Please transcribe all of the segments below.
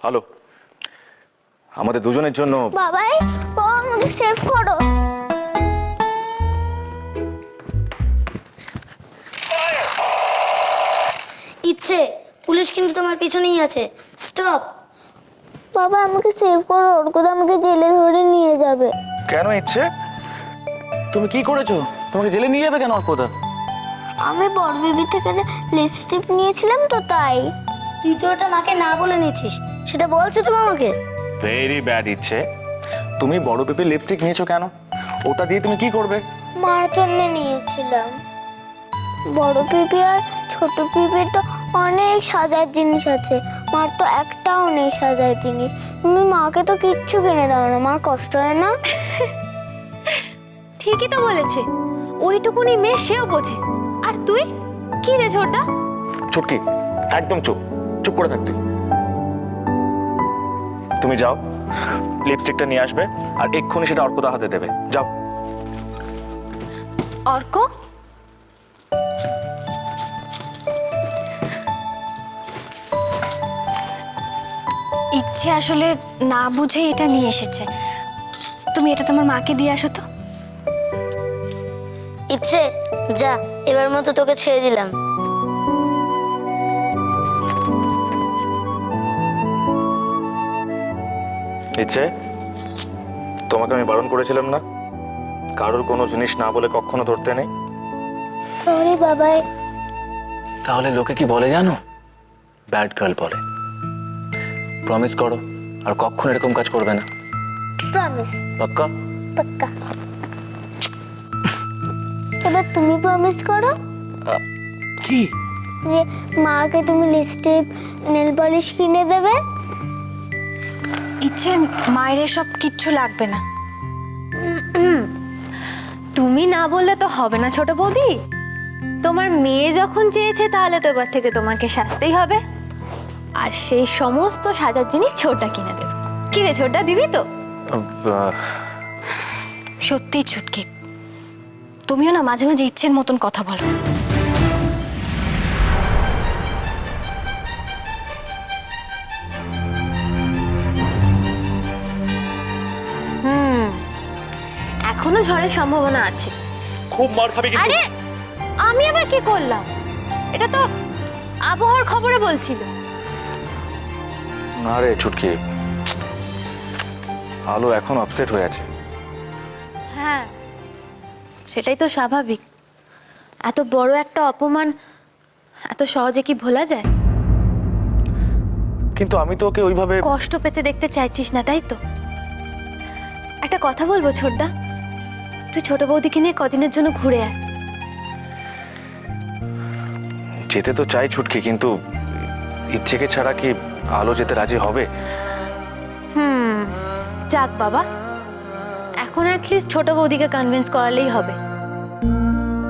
Hello, আমাদের দুজনের জন্য বাবাই বাবা আমাকে সেভ করো। ইচ্ছে, পুলিশ কিন্তু তোমার পিছনেই আছে। স্টপ। বাবা আমাকে সেভ করো, অর্কদা আমাকে জেলে ধরে নিয়ে যাবে। কেন ইচ্ছে? তুমি কি করেছো? তোমাকে জেলে নিয়ে যাবে কেন অর্কদা? আমি বড় বেবি থেকে লিপস্টিক নিয়েছিলাম তো তাই। তুই তো ওটা মাকে না বলে নিয়েছিস, সেটা বলছো তো আমাকে। ভেরি ব্যাড ইচ্ছে। তুমি বড় পেপে লিপস্টিক নিয়েছো কেন? ওটা দিয়ে তুমি কি করবে? মার জন্য নিয়েছিলাম। বড় পিপি আর ছোট পিপির তো অনেক সাজার জিনিস আছে, মার তো একটাও নেই সাজার জিনিস। তুমি মাকে তো কিচ্ছু কিনে দাও না, মার কষ্ট হয় না? ঠিকই তো বলেছে, ওইটুকুনি মেয়ে সেও বোঝে। আর তুই কি রে ছোটদা? ছুটকি, একদম চুপ, চুপ করে থাক তুই। তুমি যাও, লিপস্টিকটা নিয়ে আসবে আর এক্ষুনি সেটা অর্কদা হাতে দেবে। যাও। অর্ক, ইচ্ছে আসলে না বুঝে এটা নিয়ে এসেছে। তুমি এটা তোমার মাকে দিয়ে আসো তো। ইচ্ছে, যা, এবার মতো তোকে ছেড়ে দিলাম। ইচ্ছে, তোমাকে আমি বারণ করেছিলাম না কারোর কোনো জিনিস না বলে কখনো ধরতে নেই? সরি বাবাই। তাহলে লোকে কি বলে জানো? ব্যাড গার্ল বলে। প্রমিস করো আর কখনো এরকম কাজ করবে না। প্রমিস। পাক্কা? পাক্কা। এবার তুমি প্রমিস করো কি? যে মাকে তুমি লিপস্টিক নেল পলিশ কিনে দেবে। ইচ্ছে, মায়ের সব কিচ্ছু লাগবে না। তুমি না বললে তো হবে না ছোট বৌদি। তোমার মেয়ে যখন চেয়েছে তাহলে তো এবার থেকে তোমাকে সাজতেই হবে। আর সেই সমস্ত সাজার জিনিস ছোটটা কিনে দেবে। কি রে ছোটটা, দিবি তো? সত্যি ছুটকি, তুমিও না মাঝে মাঝে ইচ্ছের মতন কথা বলো। এখনো ঝড়ের সম্ভাবনা আছে। খুব মার খাবে কিন্তু। আরে আমি আবার কি করলাম? এটা তো আবহাওয়ার খবরে বলছিল। না রে ছুটকি, আলো এখন আপসেট হয়ে আছে। হ্যাঁ, সেটাই তো স্বাভাবিক। এত বড় একটা অপমান এত সহজে কি ভোলা যায়? কিন্তু আমি তো ওকে ওইভাবে। কষ্ট পেতে দেখতে চাইছিস না, তাই তো? একটা কথা বলবো ছোটদা, তুই ছোট বৌদিকে নিয়ে কদিনের জন্য ঘুরে আয়। যেতে তো চাই ছুটকি, কিন্তু ইচ্ছেকে ছাড়া কি আলো যেতে রাজি হবে? যাক বাবা, এখন অ্যাটলিস্ট ছোট বৌদিকে কনভিন্স করালেই হবে।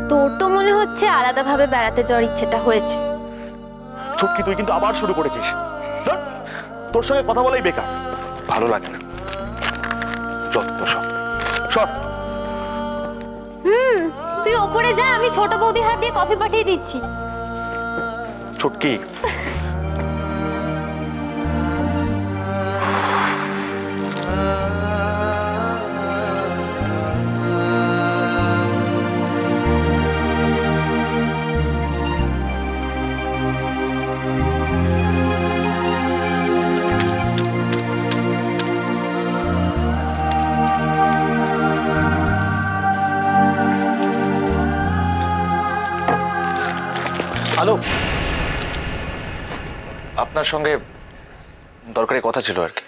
তোর তো মনে হচ্ছে আলাদাভাবে বেড়াতে যাওয়ার ইচ্ছেটা হয়েছে। ছুটকি, তুই কিন্তু আবার শুরু করেছিস। ধুর, তোর সঙ্গে কথা বলাই বেকার, ভালো লাগে না। যত সব সব। তুই ওপরে যা, আমি ছোট বৌদির হাত দিয়ে কফি পাঠিয়ে দিচ্ছি। ছুটকি, হ্যালো, আপনার সঙ্গে দরকারি কথা ছিল আর কি।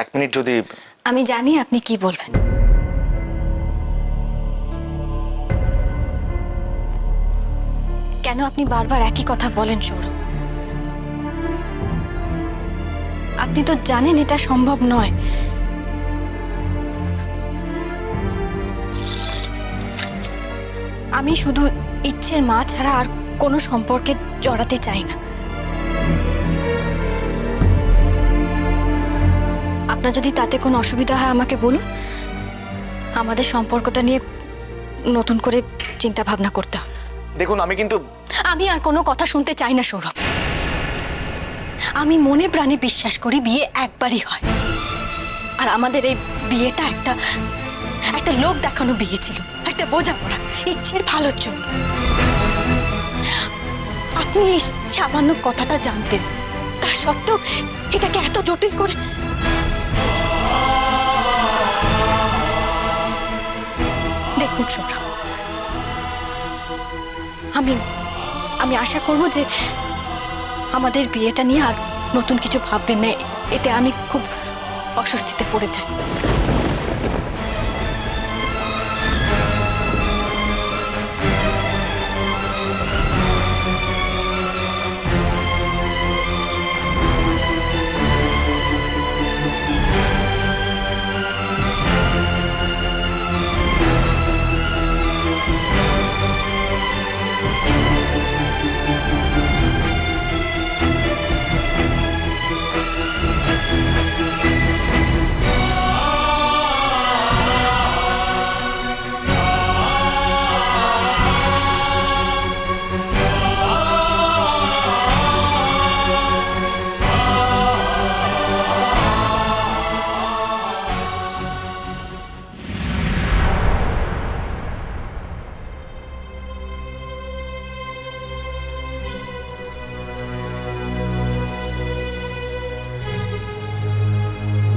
1 মিনিট যদি। আমি জানি আপনি কি বলবেন। কেন আপনি বারবার একই কথা বলেন সৌরভ? আপনি তো জানেন এটা সম্ভব নয়। আমি শুধু ইচ্ছের মা ছাড়া আর কোনো সম্পর্কে জড়াতে চাই না। আপনার যদি তাতে কোনো অসুবিধা হয় আমাকে বলুন, আমাদের সম্পর্কটা নিয়ে নতুন করে চিন্তা ভাবনা করতে হবে। দেখুন, আমি কিন্তু। আমি আর কোনো কথা শুনতে চাই না সৌরভ। আমি মনে প্রাণে বিশ্বাস করি বিয়ে একবারই হয়। আর আমাদের এই বিয়েটা একটা লোক দেখানো বিয়ে ছিল, একটা বোঝাপড়া, ইচ্ছের ভালোর জন্য। আপনি এই সামান্য কথাটা জানতেন, তা সত্ত্বেও এটাকে এত জটিল করে। দেখুন সৌরভ, আমি আশা করব যে আমাদের বিয়েটা নিয়ে আর নতুন কিছু ভাববেন না, এতে আমি খুব অস্বস্তিতে পড়ে যাই।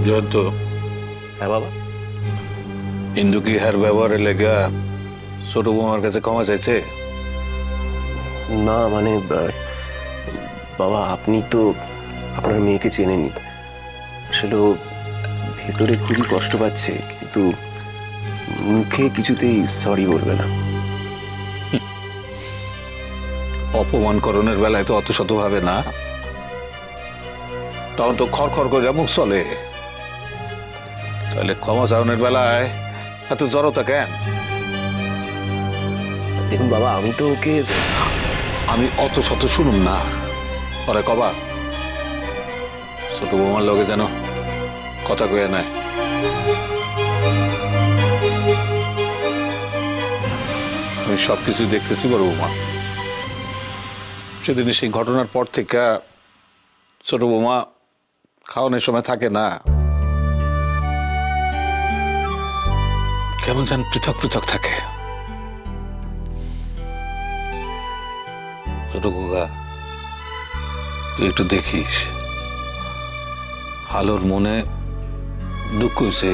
জয়ন্ত, হ্যাঁ বাবা। ইন্দু কি হার ব্যবহারে লেগা ছোট বৌমার কাছে ক্ষমা চাইছে? না মানে বাবা, আপনি তো আপনার মেয়েকে চেনেনি। আসলে ও ভেতরে খুবই কষ্ট পাচ্ছে, কিন্তু মুখে কিছুতেই সরি বলবে না। অপমানকরণের বেলায় তো অত শত ভাবে না, তখন তো খড়খড় করে মুখ চলে। তাহলে ক্ষমা চাওয়ানোর বেলায় এত জড়তা কেন? দেখুন বাবা, আমি তো ওকে আমি অত শত শুনুন না, ওরে কবা ছোট বৌমার লগে যেন কথা কয়ে নেয়। আমি সবকিছু দেখতেছি বড় বৌমা। সেদিন সেই ঘটনার পর থেকে ছোট বৌমা খাওয়ানোর সময় থাকে না, কেমন যেন পৃথক পৃথক থাকে। ছোট গোগা, তুই একটু দেখিস, হালোর মনে দুঃখ হয়েছে,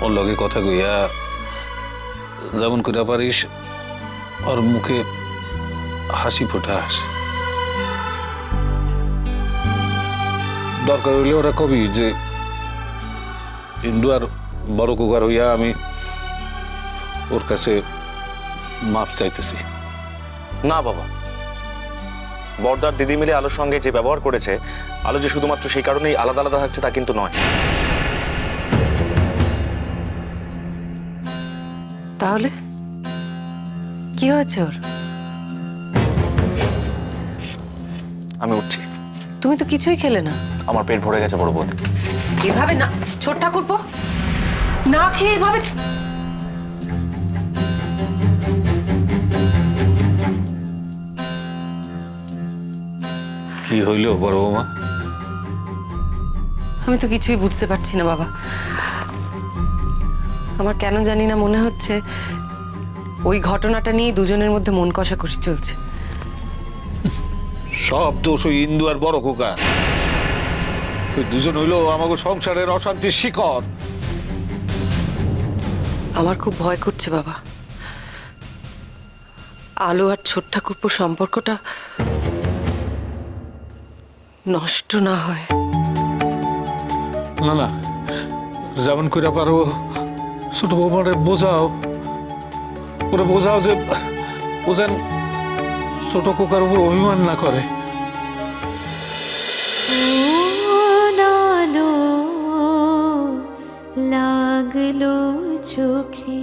ওর লগে কথা কইয়া যেমন করে পারিস ওর মুখে হাসি ফোটাস। দরকার হইলে ওরা কবি যে ইন্দু আর বড় কুকার হইয়া আমি ওর কাছে মাপ চাইতেছি। না বাবা, বড়দার দিদি মিলে আলোর সঙ্গে যে ব্যবহার করেছে, আলো যে শুধুমাত্র সেই কারণেই আলাদা আলাদা থাকছে তা কিন্তু নয়। তাহলে কি হয়েছে ওর? আমি উঠছি। তুমি তো কিছুই খেলে না। আমার পেট ভরে গেছে বড় বৌদি। এভাবে না, ছোট ঠাকুরপো, না খেয়ে এভাবে। কি হইল বড় বৌমা? আমি তো কিছুই বুঝতে পারছি না বাবা। আমার কেন জানি না মনে হচ্ছে ওই ঘটনাটা নিয়ে দুজনের মধ্যে মন কষাকষি চলছে। সব দোষ ওই ইন্দু আর বড় খোকা। ওই দুজন হইল আমাকে সংসারের অশান্তির শিকড়। আমার খুব ভয় করছে বাবা, আলো আর ছোট ঠাকুরপোর সম্পর্কটা নষ্ট না হয়। না না, যেমন করে পারো ছোট বৌমারে বোঝাও, ওরা বোঝাও যে ও যেন ছোট কোকার উপর অভিমান না করে। লাগলো চোখে